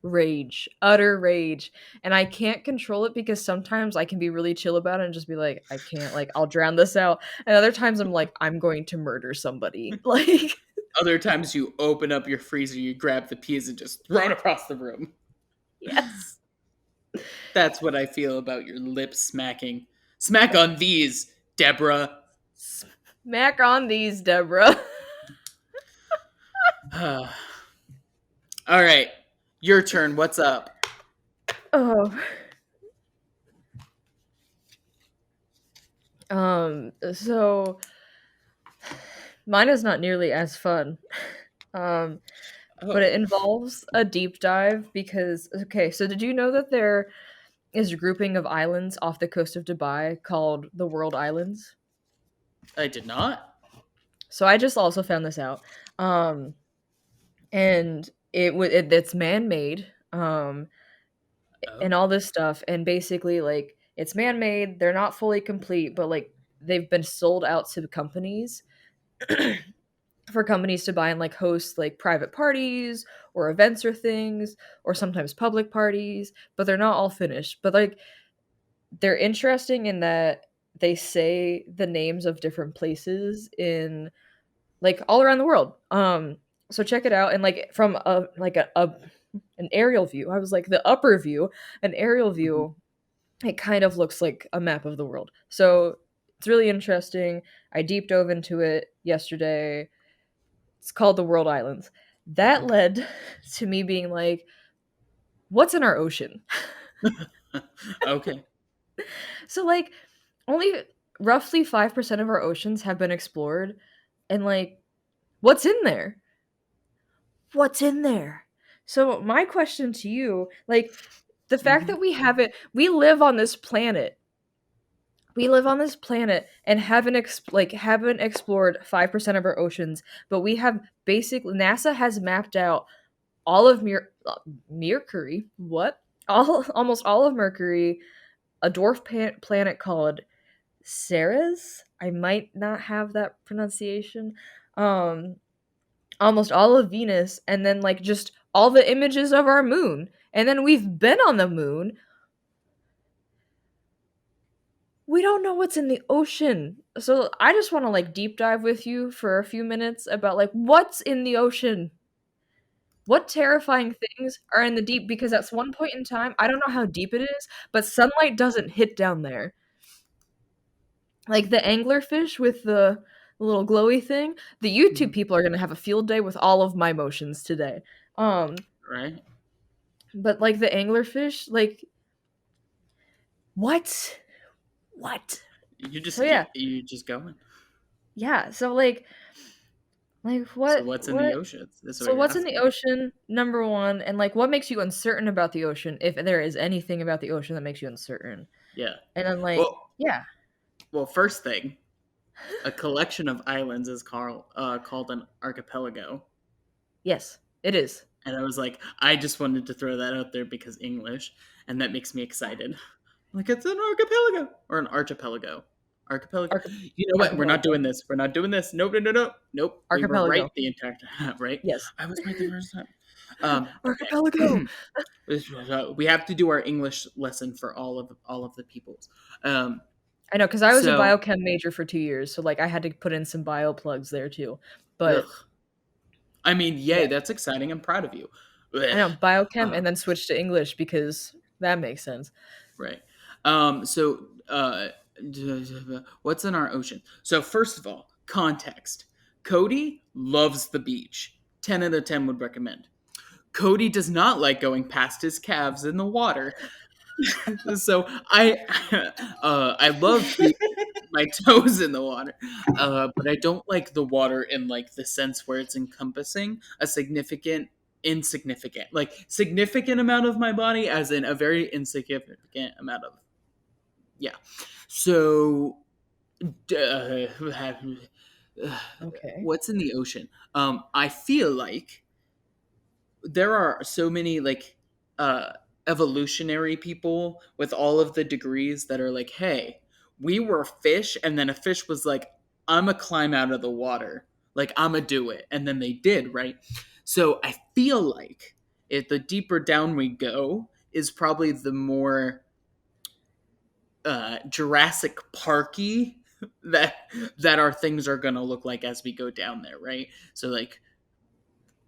rage, utter rage. And I can't control it because sometimes I can be really chill about it and just be like, I can't, like, I'll drown this out. And other times I'm like, I'm going to murder somebody. Like, Other times you open up your freezer, you grab the peas and just throw it across the room. yes. That's what I feel about your lip smacking. Smack on these, Deborah. Smack on these, Deborah. All right, your turn. What's up? Oh. So mine is not nearly as fun. Um, but it Oh, involves a deep dive because okay, so did you know that there is a grouping of islands off the coast of Dubai called the World Islands? I did not. So I just also found this out. Um, and it's man-made. And Oh, all this stuff and basically like it's man-made, they're not fully complete, but like they've been sold out to companies for companies to buy and like host like private parties or events or things or sometimes public parties, but they're not all finished. But like they're interesting in that they say the names of different places in like all around the world. So check it out and like from a an aerial view. I was like the upper view, an aerial mhm. view, it kind of looks like a map of the world. So it's really interesting. I deep dove into it yesterday. It's called the World Islands. That led to me being like, what's in our ocean? Okay. So, like, only roughly 5% of our oceans have been explored. And, like, what's in there? What's in there? So, my question to you, like, the fact Hmm. that we have it, we live on this planet. We live on this planet and haven't explored 5% of our oceans, but we have basically NASA has mapped out all of Mercury. What? All almost all of Mercury, a dwarf planet called Ceres. I might not have that pronunciation. Um, almost all of Venus, and then like just all the images of our moon. And then we've been on the moon. We don't know what's in the ocean. So I just want to like deep dive with you for a few minutes about like what's in the ocean. What terrifying things are in the deep? Because at one point in time, I don't know how deep it is, but sunlight doesn't hit down there. Like the anglerfish with the little glowy thing, the YouTube Hmm. people are gonna have a field day with all of my motions today. Um, Right. but like the anglerfish, like what? What? You So just yeah, you just going. yeah. So like So what? what's in the What? oceans? Is what So you're what's in the asking. ocean? Number one, and like what makes you uncertain about the ocean? If there is anything about the ocean that makes you uncertain, Yeah. and then like Well, yeah, well, first thing, a collection of islands is called an archipelago. yes, it is. And I was like, I just wanted to throw that out there because English, and that makes me excited. Like it's an archipelago or an archipelago. Archipelago. Arch- You know what? We're not archipelago. doing this. We're not doing this. Nope, no, no, no, nope. We were right Archipelago. the entire time. Right? Yes. I was right the first time. Archipelago. Okay. We have to do our English lesson for all of the peoples. Um, I know, because I was a so, biochem major for 2 years, so like I had to put in some bio plugs there too. But ugh. I mean, yay, yeah, that's exciting. I'm proud of you. I Ugh. know biochem Uh, and then switch to English because that makes sense. right. So, what's in our ocean? So, first of all, context. Cody loves the beach. 10 out of 10 would recommend. Cody does not like going past his calves in the water. So I love being my toes in the water, but I don't like the water in like the sense where it's encompassing a significant insignificant like significant amount of my body as in a very insignificant amount of yeah. So uh, Okay. what's in the ocean? I feel like there are so many like uh evolutionary people with all of the degrees that are like, hey, we were fish, and then a fish was like, I'ma climb out of the water, like I'ma do it, and then they did, right? So I feel like the deeper down we go is probably the more Jurassic Parky that our things are gonna look like as we go down there, right? So like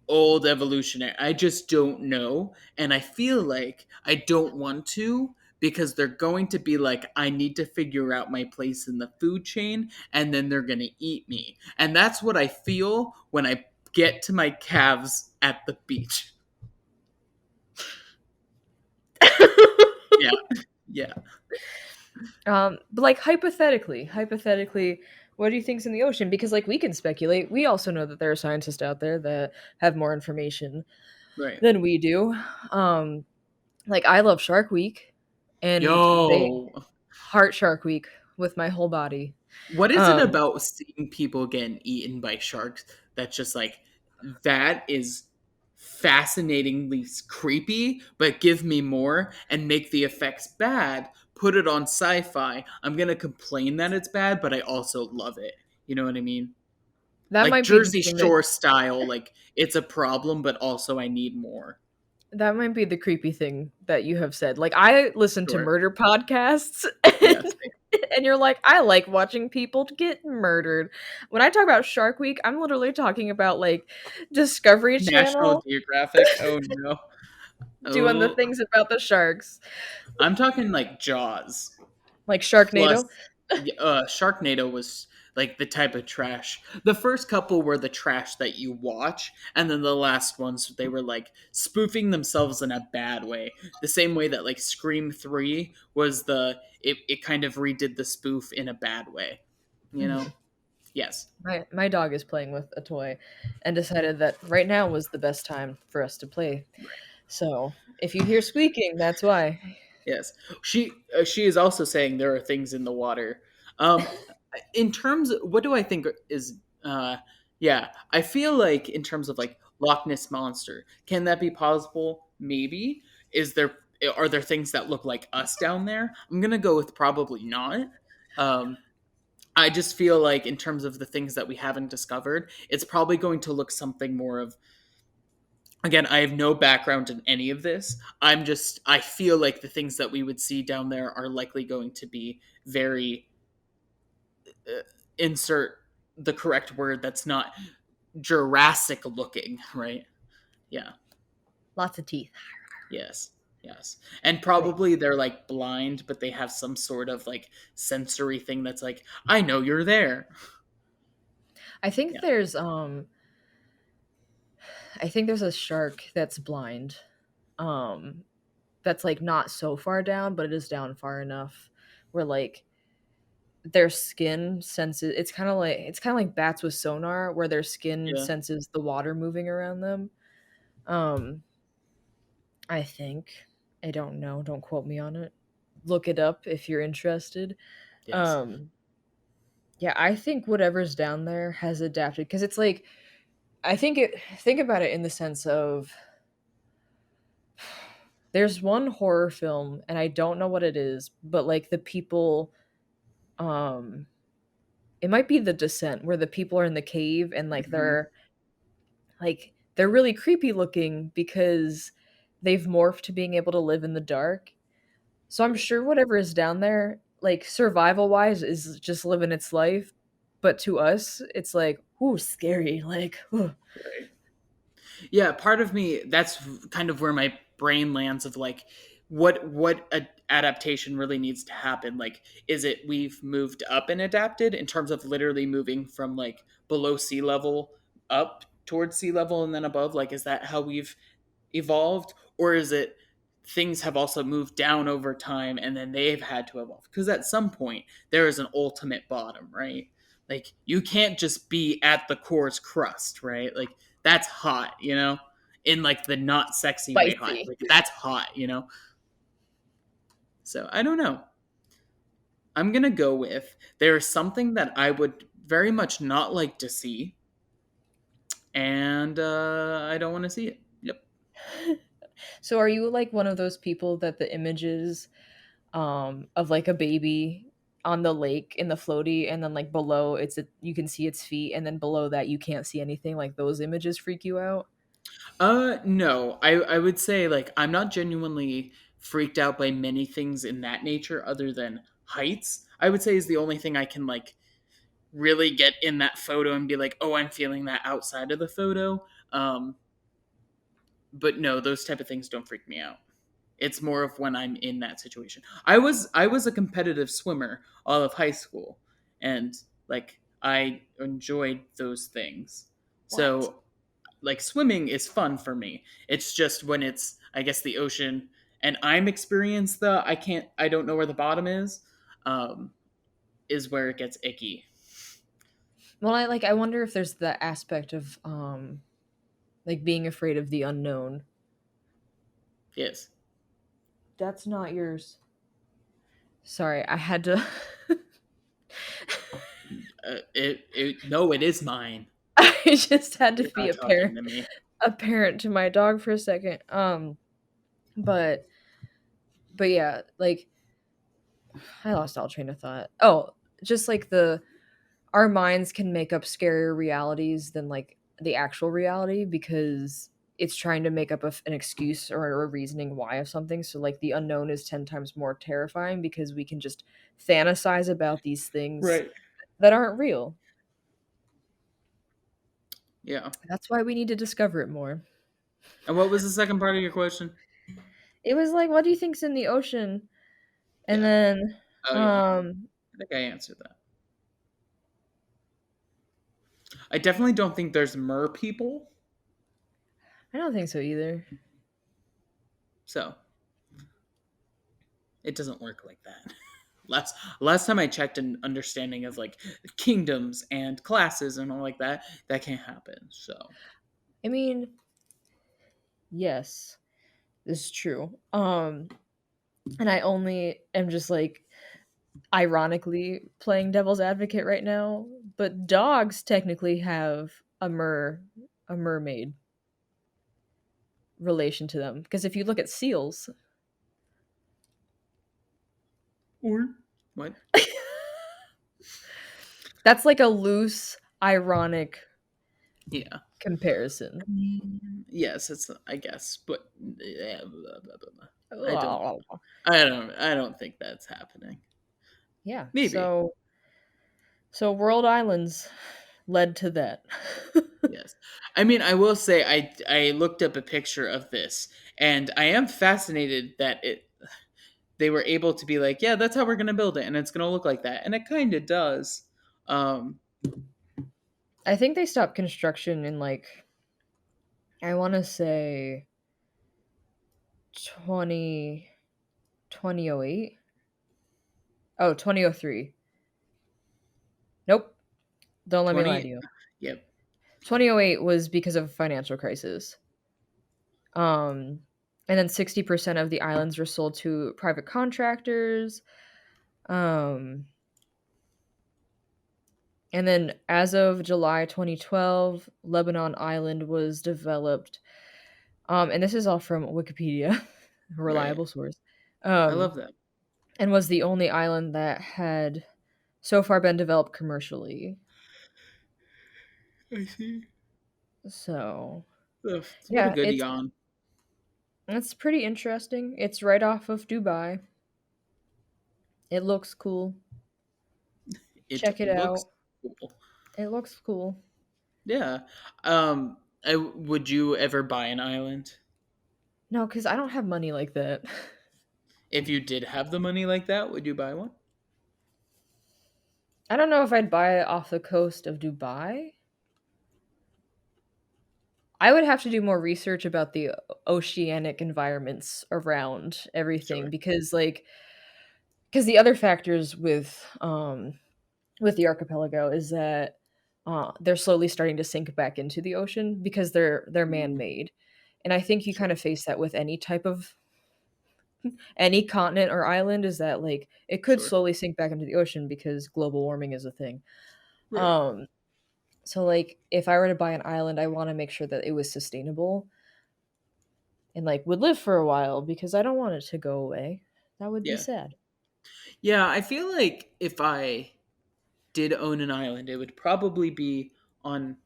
old evolutionary. I just don't know. And I feel like I don't want to because they're going to be like, I need to figure out my place in the food chain and then they're going to eat me. And that's what I feel when I get to my calves at the beach. Yeah. Yeah. But like hypothetically, what do you think's in the ocean? Because like we can speculate. We also know that there are scientists out there that have more information Right. than we do. Um, like I love Shark Week, and they Yo. heart Shark Week with my whole body. What is it Um, about seeing people getting eaten by sharks that's just like that is fascinatingly creepy, but give me more and make the effects bad, put it on sci-fi. I'm going to complain that it's bad, but I also love it. You know what I mean? that Like might be the Jersey thing that Shore style, like it's a problem, but also I need more. that might be the creepy thing that you have said. Like I listen to Sure. murder podcasts, Yes. and you're like, I like watching people get murdered. When I talk about Shark Week, I'm literally talking about like Discovery National Channel Geographic. Oh no. doing the Oh, things about the sharks, I'm talking like Jaws. like Plus Sharknado. Sharknado was like the type of trash. The first couple were the trash that you watch, and then the last ones they were like spoofing themselves in a bad way. The same way that like Scream 3 was it kind of redid the spoof in a bad way. You know? Mhm. Yes. My dog is playing with a toy, and decided that right now was the best time for us to play. So if you hear squeaking, that's why. Yes, she is also saying there are things in the water. Um, in terms, of, what do I think is? Yeah, I feel like in terms of like Loch Ness monster, can that be possible? Maybe. Is there are there things that look like us down there? I'm gonna go with probably not. Um, I just feel like in terms of the things that we haven't discovered, it's probably going to look something more of again, I have no background in any of this. I feel like the things that we would see down there are likely going to be very uh, insert the correct word that's not Jurassic looking, right? Yeah. Lots of teeth. Yes. Yes. And Right. probably they're like blind, but they have some sort of like sensory thing that's like, I know you're there. I think Yeah. there's a shark that's blind. Um that's like not so far down, but it is down far enough where like their skin senses it's kind of like bats with sonar where their skin Yeah. senses the water moving around them. Um I think. I don't know, don't quote me on it. Look it up if you're interested. Yes. Um yeah, I think whatever's down there has adapted because it's like think about it in the sense of there's one horror film and I don't know what it is, but like the people um it might be The Descent where the people are in the cave and Hmm. they're really creepy looking because they've morphed to being able to live in the dark. So I'm Right. sure whatever is down there, like survival wise, is just living its life. But to us, it's like, ooh, scary. Like, ooh. Right. Yeah, part of me that's kind of where my brain lands of like what adaptation really needs to happen. Like is it we've moved up and adapted in terms of literally moving from like below sea level up towards sea level and then above, like is that how we've evolved, or is it things have also moved down over time and then they've had to evolve? Because at some point there is an ultimate bottom, right? Like you can't just be at the core's crust, right? Like that's hot, you know, in like the not sexy way hot. Spicy. Like that's hot, you know. So I don't know. I'm gonna go with there's something that I would very much not like to see, and I don't want to see it. Yep. So are you like one of those people that the images of like a baby on the lake in the floaty and then like below you can see its feet and then below that you can't see anything, like those images freak you out? No. I would say like I'm not genuinely freaked out by many things in that nature other than heights. I would say is the only thing I can like really get in that photo and be like, "Oh, I'm feeling that outside of the photo." But no, those type of things don't freak me out. It's more of when I'm in that situation. I was a competitive swimmer all of high school, and like I enjoyed those things. What? So like swimming is fun for me. It's just when it's I guess the ocean and I'm experienced the I don't know where the bottom um, is where it gets icky. Well, I wonder if there's the aspect of like being afraid of the unknown. Yes. That's not yours. Sorry, I had to. No, it is mine. I just had to You're be not talking to me. a parent to my dog for a second. But yeah, like I lost all train of thought. Oh, just like the our minds can make up scarier realities than like the actual reality because it's trying to make up an excuse or a reasoning why of something. So like the unknown is 10 times more terrifying because we can just fantasize about these things Right. that aren't real. Yeah. That's why we need to discover it more. And what was the second part of your question? It was like, what do you think's in the ocean? And Yeah. then Oh yeah. I think I answered that. I definitely don't think there's mer people. I don't think so either. So it doesn't work like that. Last time I checked an understanding of like kingdoms and classes and all like that, that can't happen. So I mean, yes, this is true. And I only am just like ironically playing devil's advocate right now, but dogs technically have a mermaid relation to them because if you look at seals, or what? that's like a loose ironic Yeah. comparison. Yes, it's I guess, but yeah, blah, blah, blah, blah. I don't Yeah, I don't think that's happening. Maybe. so world islands led to that. Yes. I mean, I will say I looked up a picture of this and I am fascinated that it they were able to be like, yeah, that's how we're going to build it and it's going to look like that. And it kind of does. Um I think they stopped construction in like I want to say 20 2008. Oh, 2003. Nope. Don't let me lie to 20 you. yep. 2008 was because of a financial crisis. Um, and then 60% of the islands were sold to private contractors. Um, and then as of July 2012, Lebanon Island was developed. And this is all from Wikipedia, a Right. reliable source. I Um, love that. and was the only island that had so far been developed commercially. I see. So, Ugh, what a yeah, good yawn. it's pretty interesting. It's right off of Dubai. It looks cool. It Check it looks out. cool. It looks cool. Yeah. Would you ever buy an island? No, because I don't have money like that. If you did have the money like that, would you buy one? I don't know if I'd buy it off the coast of Dubai. I would have to do more research about the oceanic environments around everything Sure. because the other factors with the archipelago is that they're slowly starting to sink back into the ocean because they're Mm, man-made. And I think you kind sure. of face that with any type of any continent or island is that like it could Sure. slowly sink back into the ocean because global warming is a thing. Right. Um so like if I were to buy an island, I want to make sure that it was sustainable and like would live for a while because I don't want it to go away. That would be Yeah. sad. Yeah, I feel like if I did own an island, it would probably be on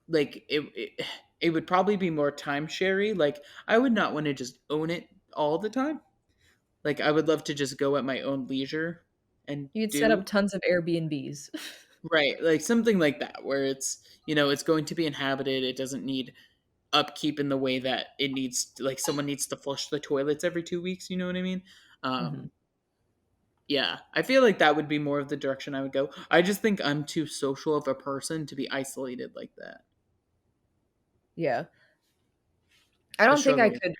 like it would probably be more timeshare. Like I would not want to just own it all the time. Like I would love to just go at my own leisure and You'd set up do tons of Airbnbs. right, like something like that where it's it's going to be inhabited. It doesn't need upkeep in the way that it needs. Like someone needs to flush the toilets every 2 weeks. You know what I mean? Mhm. Um, yeah, I feel like that would be more of the direction I would go. I just think I'm too social of a person to be isolated like that. Yeah. I I don't think I struggle with could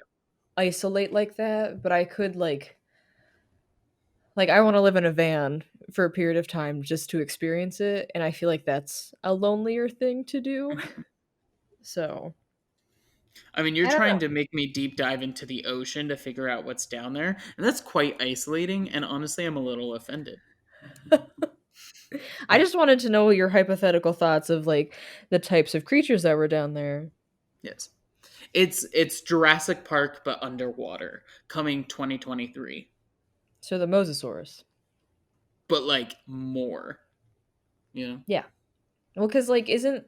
isolate like that, but I could like I want to live in a van for a period of time just to experience it, and I feel like that's a lonelier thing to do. it. So, I mean, you're I don't trying to make me deep dive into the ocean to figure out what's down there, and that's quite isolating. And honestly, I'm a little offended. know. I just wanted to know your hypothetical thoughts of like the types of creatures that were down there. Yes, it's Jurassic Park but underwater, coming 2023, So the Mosasaurus. but like more. You know? Yeah. Well, cuz like isn't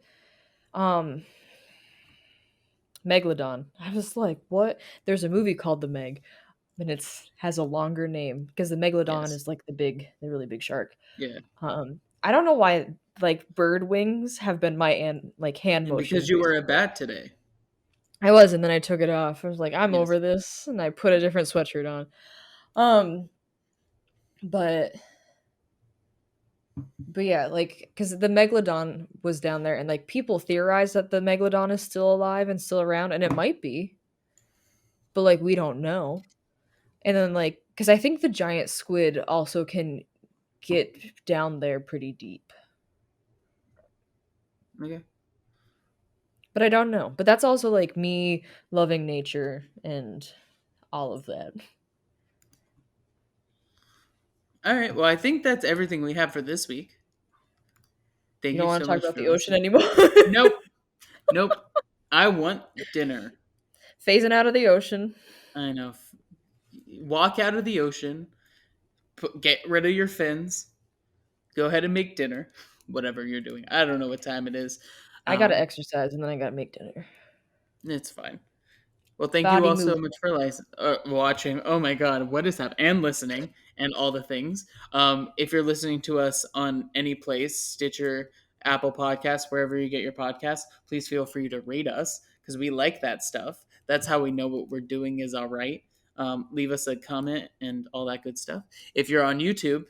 um Megalodon. I was like, "What?" There's a movie called The Meg, and it's has a longer name because the Megalodon Yes. is like the really big shark. Yeah. I don't know why like bird wings have been my hand And because motion you were a basically. bat today. I was, and then I took it off. I was like, I'm Yes. over this, and I put a different sweatshirt on. Um, but yeah, like because the megalodon was down there, and like people theorize that the megalodon is still alive and still around, and it might be, but like we don't know. And then like because I think the giant squid also can get down there pretty deep, Okay. but I don't know. But that's also like me loving nature and all of that. All right. Well, I think that's everything we have for this week. You Thank don't you want so to talk much about for the ocean listening. anymore. Nope. Nope. I want dinner. Phasing out of the ocean. I know. Walk out of the ocean. Get rid of your fins. Go ahead and make dinner. Whatever you're doing. I don't know what time it is. I gotta Um, exercise and then I gotta make dinner. it's fine. Well, thank you Body all so movement. much for watching. Oh my God, what is that? And listening and all the things. If you're listening to us on any place, Stitcher, Apple Podcasts, wherever you get your podcasts, please feel free to rate us because we like that stuff. That's how we know what we're doing is all right. Leave us a comment and all that good stuff. If you're on YouTube,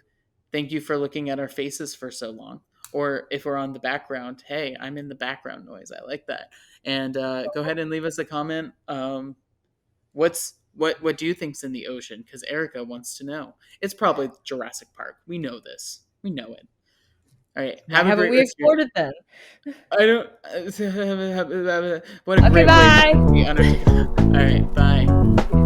thank you for looking at our faces for so long. Or if we're on the background, hey, I'm in the background noise. I like that. And go ahead and leave us a comment. What do you think's in the ocean? Because Erica wants to know. It's probably Jurassic Park. We know this. We know it. All right. Why Have a haven't great we rest of your. explored it then? I don't. What a Okay, great way to be bye. unarticulate. All right. Bye.